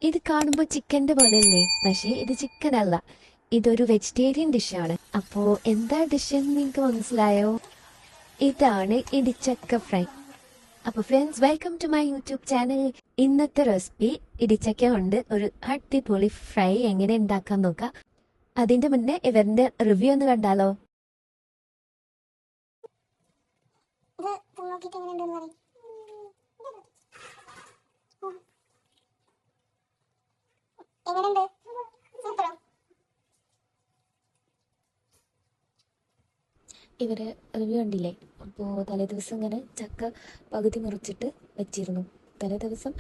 ഇത് കാണുമ്പോൾ ചിക്കൻ്റെ പോലെയല്ലേ? പക്ഷേ ഇത് ചിക്കൻ അല്ല, ഇതൊരു വെജിറ്റേറിയൻ ഡിഷാണ്. അപ്പോൾ എന്താ ഡിഷ് എന്ന് നിങ്ങൾക്ക് മനസ്സിലായോ? ഇതാണ് ഇടിച്ചക്ക ഫ്രൈ. അപ്പോൾ friends, welcome to my YouTube channel. ഇന്നത്തെ റെസിപ്പി ഇടിച്ചക്ക കൊണ്ട് ഒരു അടിപൊളി ഫ്രൈ എങ്ങനെ ഉണ്ടാക്കാൻ നോക്കാം. അതിന്റെ മുന്നേ ഇവരുടെ റിവ്യൂ ഒന്ന് കണ്ടാലോ? ഇവരെ റിവ്യൂ കണ്ടില്ലേ? അപ്പോൾ തലേദിവസം ഇങ്ങനെ ചക്ക പകുതി മുറിച്ചിട്ട് വെച്ചിരുന്നു. തലേദിവസം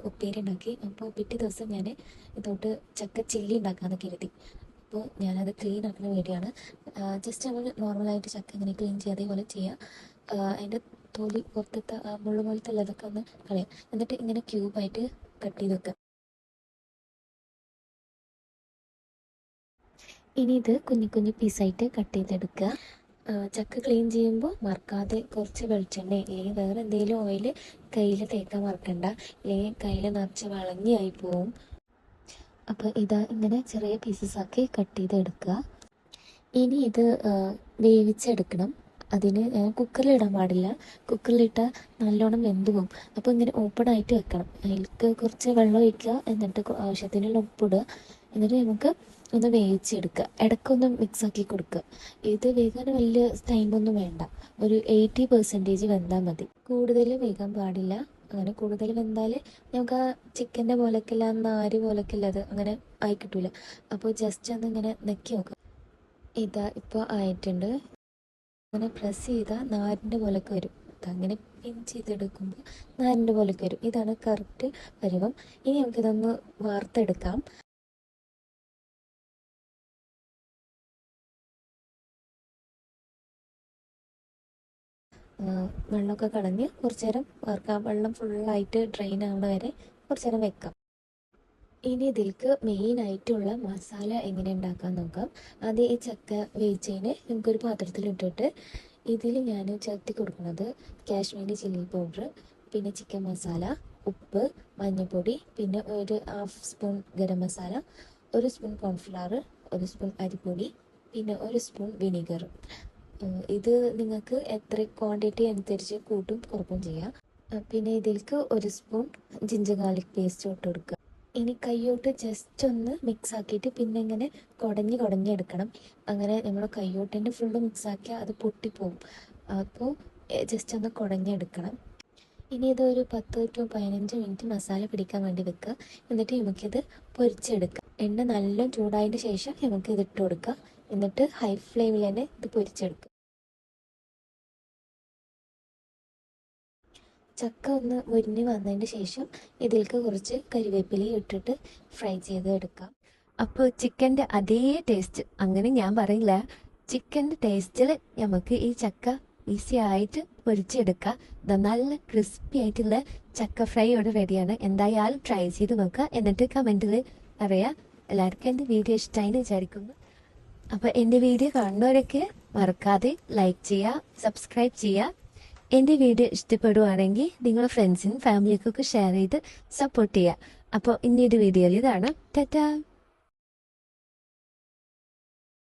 ഉപ്പേരി ഉണ്ടാക്കി. അപ്പോൾ പിറ്റേ ദിവസം ഞാൻ ഇതോട്ട് ചക്ക ചില്ലി ഉണ്ടാക്കാമെന്ന് കരുതി. അപ്പോൾ ഞാനത് ക്ലീൻ ആക്കുന്ന വേണ്ടിയാണ്. ജസ്റ്റ് നമ്മൾ നോർമലായിട്ട് ചക്ക ഇങ്ങനെ ക്ലീൻ ചെയ്യുക, അതേപോലെ ചെയ്യുക. അതിൻ്റെ തൊലി പുറത്തത്തെ മുള്ളു പോലത്തെ ഉള്ളതൊക്കെ ഒന്ന് കളയാം. എന്നിട്ട് ഇങ്ങനെ ക്യൂബായിട്ട് കട്ട് ചെയ്ത് വെക്കുക. ഇനി ഇത് കുഞ്ഞു കുഞ്ഞു പീസായിട്ട് കട്ട് ചെയ്തെടുക്കുക. ചക്ക ക്ലീൻ ചെയ്യുമ്പോൾ മറക്കാതെ കുറച്ച് വെളിച്ചെണ്ണ അല്ലെങ്കിൽ വേറെ എന്തെങ്കിലും ഓയിൽ കയ്യിൽ തേക്കാൻ മറക്കണ്ട, അല്ലെങ്കിൽ കയ്യിൽ നിറച്ച് വളഞ്ഞായി പോവും. അപ്പോൾ ഇതാ ഇങ്ങനെ ചെറിയ പീസസ് ആക്കി കട്ട് ചെയ്തെടുക്കുക. ഇനി ഇത് വേവിച്ചെടുക്കണം. അതിന് കുക്കറിലിടാൻ പാടില്ല. കുക്കറിലിട്ടാൽ നല്ലോണം വെന്ത് പോകും. അപ്പോൾ ഇങ്ങനെ ഓപ്പൺ ആയിട്ട് വെക്കണം. അതിലേക്ക് കുറച്ച് വെള്ളം ഒഴിക്കുക, എന്നിട്ട് ആവശ്യത്തിനുള്ള ഉപ്പിടുക. എന്നിട്ട് നമുക്ക് ഒന്ന് വേവിച്ചെടുക്കുക. ഇടയ്ക്കൊന്ന് മിക്സാക്കി കൊടുക്കുക. ഇത് വേകാൻ വലിയ ടൈമൊന്നും വേണ്ട. ഒരു 80% വെന്താൽ മതി. കൂടുതൽ വേകാൻ പാടില്ല. അങ്ങനെ കൂടുതൽ വെന്താൽ നമുക്ക് ആ ചിക്കൻ്റെ പോലൊക്കെല്ല, നാര് പോലൊക്കെല്ല, അത് അങ്ങനെ ആയി കിട്ടൂല. അപ്പോൾ ജസ്റ്റ് ഒന്ന് ഇങ്ങനെ നെക്കി നോക്കുക. ഇതാ ഇപ്പോൾ ആയിട്ടുണ്ട്. അങ്ങനെ പ്രസ് ചെയ്താൽ നാരിൻ്റെ പോലൊക്കെ വരും. അങ്ങനെ പിൻ ചെയ്തെടുക്കുമ്പോൾ നാരിൻ്റെ പോലൊക്കെ വരും. ഇതാണ് കറക്റ്റ് പരുവം. ഇനി നമുക്കിതൊന്ന് വാർത്തെടുക്കാം. വെള്ളമൊക്കെ കളഞ്ഞ് കുറച്ച് നേരം വറുക്കാം. വെള്ളം ഫുള്ളായിട്ട് ഡ്രെയിൻ ആവുന്ന വരെ കുറച്ച് നേരം വെക്കാം. ഇനി ഇതിലേക്ക് മെയിനായിട്ടുള്ള മസാല എങ്ങനെ ഉണ്ടാക്കാൻ നോക്കാം. ആദ്യം ഈ ചക്ക വേവിച്ചതിന് നമുക്കൊരു പാത്രത്തിലിട്ടിട്ട് ഇതിൽ ഞാൻ ചേർത്തി കൊടുക്കുന്നത് കാശ്മീരി ചില്ലി പൗഡർ, പിന്നെ ചിക്കൻ മസാല, ഉപ്പ്, മഞ്ഞൾപ്പൊടി, പിന്നെ ഒരു 1/2 spoon garam masala, 1 spoon cornflour, 1 spoon അരിപ്പൊടി, പിന്നെ 1 സ്പൂൺ വിനീഗർ. ഇത് നിങ്ങൾക്ക് എത്ര ക്വാണ്ടിറ്റി അനുസരിച്ച് കൂട്ടും കുറക്കും ചെയ്യാം. പിന്നെ ഇതിലേക്ക് 1 സ്പൂൺ ജിഞ്ചർ ഗാർലിക് പേസ്റ്റ് ഇട്ട് കൊടുക്കുക. ഇനി കൈയോട്ട് ജസ്റ്റ് ഒന്ന് മിക്സ് ആക്കിയിട്ട് പിന്നെ ഇങ്ങനെ കുടഞ്ഞെടുക്കണം. അങ്ങനെ നമ്മൾ കൈയോട്ടിൻ്റെ ഫുള്ള് മിക്സാക്കിയാൽ അത് പൊട്ടിപ്പോവും. അപ്പോൾ ജസ്റ്റ് ഒന്ന് കുടഞ്ഞെടുക്കണം. ഇനി ഇതൊരു 10 to 15 മിനിറ്റ് മസാല പിടിക്കാൻ വേണ്ടി വെക്കുക. എന്നിട്ട് നമുക്കിത് പൊരിച്ചെടുക്കാം. എണ്ണ നല്ല ചൂടായതിന് ശേഷം നമുക്ക് ഇതിട്ട് കൊടുക്കുക. എന്നിട്ട് ഹൈ ഫ്ലെയിമിൽ തന്നെ ഇത് പൊരിച്ചെടുക്കുക. ചക്ക ഒന്ന് മുരിഞ്ഞ് വന്നതിന് ശേഷം ഇതിലേക്ക് കുറച്ച് കരിവേപ്പില ഇട്ടിട്ട് ഫ്രൈ ചെയ്ത് എടുക്കാം. അപ്പോൾ ചിക്കൻ്റെ അതേ ടേസ്റ്റ്, അങ്ങനെ ഞാൻ പറയില്ല, ചിക്കൻ്റെ ടേസ്റ്റിൽ നമുക്ക് ഈ ചക്ക ഈസി ആയിട്ട് പൊരിച്ചെടുക്കാം. നല്ല ക്രിസ്പി ആയിട്ടുള്ള ചക്ക ഫ്രൈ ഇവിടെ റെഡിയാണ്. എന്തായാലും ട്രൈ ചെയ്ത് നോക്കുക. എന്നിട്ട് കമൻറ്റിൽ പറയാം. എല്ലാവർക്കും എൻ്റെ വീഡിയോ ഇഷ്ടമായെന്ന് വിചാരിക്കുന്നു. അപ്പോൾ എൻ്റെ വീഡിയോ കാണുന്നവരൊക്കെ മറക്കാതെ ലൈക്ക് ചെയ്യുക, സബ്സ്ക്രൈബ് ചെയ്യുക. എൻ്റെ വീഡിയോ ഇഷ്ടപ്പെടുവാണെങ്കിൽ നിങ്ങളുടെ ഫ്രണ്ട്സിനും ഫാമിലിക്കൊക്കെ ഷെയർ ചെയ്ത് സപ്പോർട്ട് ചെയ്യുക. അപ്പോൾ ഇനിയൊരു വീഡിയോയിൽ ഇതാണ്. ടാറ്റാ.